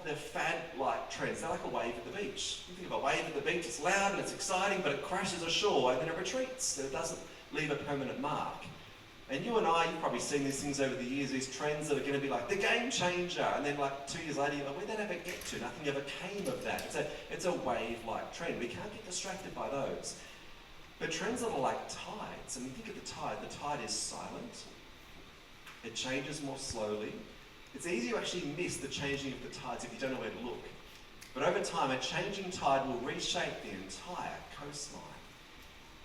they're fad-like trends. They're like a wave at the beach. You think of a wave at the beach, it's loud and it's exciting, but it crashes ashore and then it retreats. And it doesn't leave a permanent mark. And you and I, you've probably seen these things over the years, these trends that are going to be like the game changer, and then like 2 years later, you're like, where'd that ever get to? Nothing ever came of that. It's a wave-like trend. We can't get distracted by those. But trends that are like tides, and you think of the tide is silent. It changes more slowly. It's easy to actually miss the changing of the tides if you don't know where to look. But over time, a changing tide will reshape the entire coastline.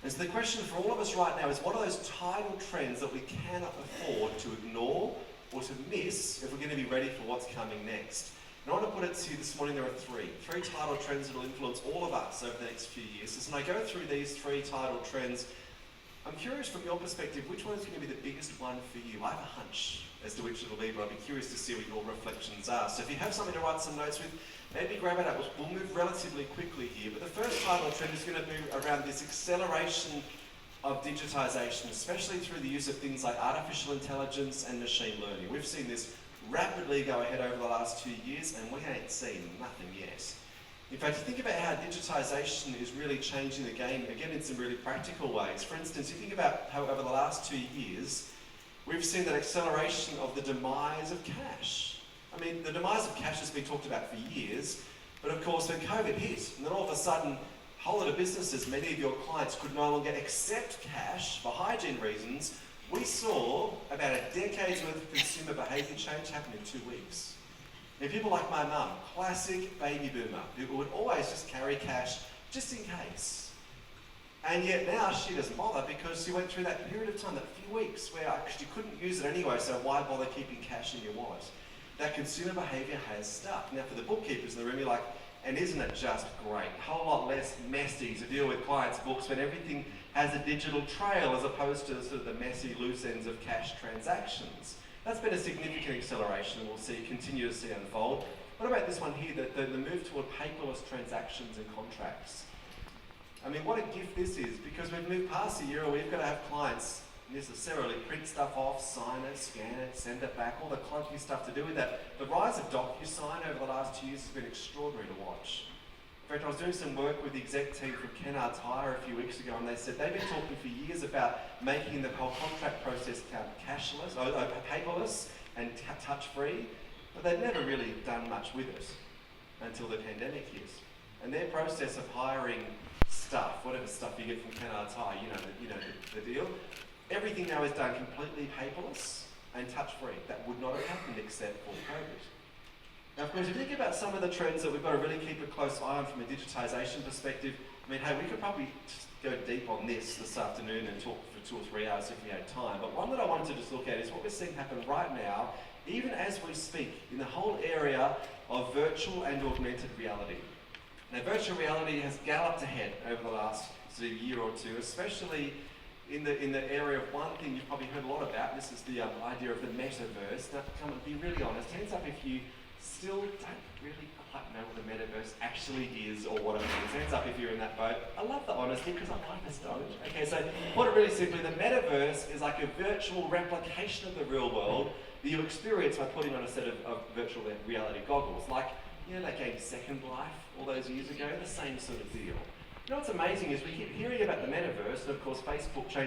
And so the question for all of us right now is, what are those tidal trends that we cannot afford to ignore or to miss if we're going to be ready for what's coming next? And I want to put it to you this morning, there are three tidal trends that will influence all of us over the next few years. As I go through these three tidal trends, I'm curious from your perspective, which one is going to be the biggest one for you? I have a hunch as to which it'll be, but I'll be curious to see what your reflections are. So if you have something to write some notes with, maybe grab it up. We'll move relatively quickly here, but the first tidal trend is going to be around this acceleration of digitisation, especially through the use of things like artificial intelligence and machine learning. We've seen this rapidly go ahead over the last 2 years, and we ain't seen nothing yet. In fact, think about how digitisation is really changing the game, again, in some really practical ways. For instance, you think about how over the last 2 years, we've seen that acceleration of the demise of cash. I mean, the demise of cash has been talked about for years, but of course when COVID hit, and then all of a sudden, a whole lot of businesses, many of your clients could no longer accept cash for hygiene reasons, we saw about a decade's worth of consumer behaviour change happen in 2 weeks. And people like my mum, classic baby boomer, who would always just carry cash just in case. And yet now she doesn't bother because she went through that period of time, that few weeks, where she couldn't use it anyway, so why bother keeping cash in your wallet? That consumer behaviour has stuck. Now for the bookkeepers in the room, you're like, and isn't it just great? A whole lot less messy to deal with clients' books when everything has a digital trail as opposed to sort of the messy loose ends of cash transactions. That's been a significant acceleration and we'll continue to see unfold. What about this one here, the move toward paperless transactions and contracts? I mean, what a gift this is, because we've moved past the era where we've got to have clients necessarily print stuff off, sign it, scan it, send it back, all the clunky stuff to do with that. The rise of DocuSign over the last 2 years has been extraordinary to watch. In fact, I was doing some work with the exec team from Kennard's Hire a few weeks ago, and they said they've been talking for years about making the whole contract process cashless, paperless and touch-free, but they'd never really done much with it until the pandemic hit. And their process of hiring stuff, whatever stuff you get from Kennard's Hire, you know the deal. Everything now is done completely paperless and touch-free. That would not have happened except for COVID. Now, of course, if you think about some of the trends that we've got to really keep a close eye on from a digitisation perspective, I mean, hey, we could probably just go deep on this afternoon and talk for 2 or 3 hours if we had time. But one that I wanted to just look at is what we're seeing happen right now, even as we speak, in the whole area of virtual and augmented reality. Now, virtual reality has galloped ahead over the last sort of year or two, especially in the area of one thing you've probably heard a lot about. This is the idea of the metaverse. Now, come and be really honest, hands up if you still don't really quite know what the metaverse actually is or what it means. Hands up if you're in that boat. I love the honesty because I like this don't. Okay, so put it really simply, the metaverse is like a virtual replication of the real world that you experience by putting on a set of virtual reality goggles. Like, that game Second Life all those years ago, the same sort of deal. You know what's amazing is we keep hearing about the metaverse, and of course Facebook changed